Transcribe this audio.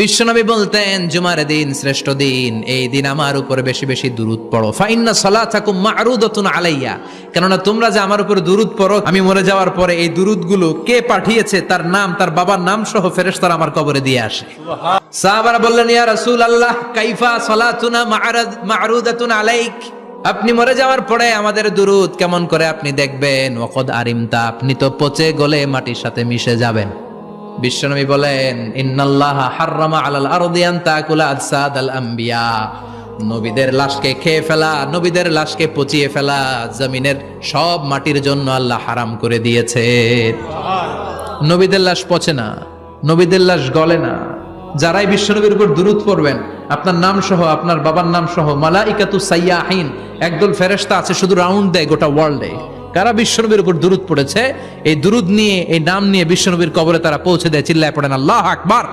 বিশ্বনবী বলতেন জুমার দিন শ্রেষ্ঠ দিন, এই দিন আমার উপরে বেশি বেশি দুরূদ পড়ো। ফাইন্না সালাতাকুম মা'রুদাতুন আলাইয়া, কেননা তোমরা যে আমার উপরে দুরূদ পড়ো, আমি মরে যাওয়ার পরে এই দুরূদগুলো কে পাঠিয়েছে তার নাম, তার বাবার নাম সহ ফেরেশতারা আমার কবরে দিয়ে আসে। সাহাবারা বললেন, ইয়া রাসূলুল্লাহ কাইফা সালাতুনা মা'রুদাতুন আলাইক, আপনি মরে যাওয়ার পরে আমাদের দুরূদ কেমন করে আপনি দেখবেন? ওয়াকাদ আরিমতা, আপনি তো পচে গলে মাটির সাথে মিশে যাবেন। বিশ্বনবী বলেন, ইন্নাল্লাহা হাররামা আলাল আরদি আন তাকুলা আজসাদাল আম্বিয়া, নবীদের লাশকে খেয়ে ফেলা, নবীদের লাশকে পচিয়ে ফেলা জমিনের সব মাটির জন্য আল্লাহ হারাম করে দিয়েছে। নবীদের লাশ পচে না, নবীদের লাশ গলে না। যারাই বিশ্বনবীর উপর দুরূদ পড়বেন, আপনার নাম সহ, আপনার বাবার নাম সহ, মালাইকাতু সাইয়াহিন, একদল ফেরেশতা আছে শুধু রাউন্ড দেয় গোটা ওয়ার্ল্ডে। কারা বিশ্বনবীর উপর দুরূদ পড়েছে, এই দুরূদ নিয়ে, এই নাম নিয়ে বিশ্বনবীর কবরে তারা পৌঁছে দেয়। চিল্লায় পড়েন আল্লাহু আকবার।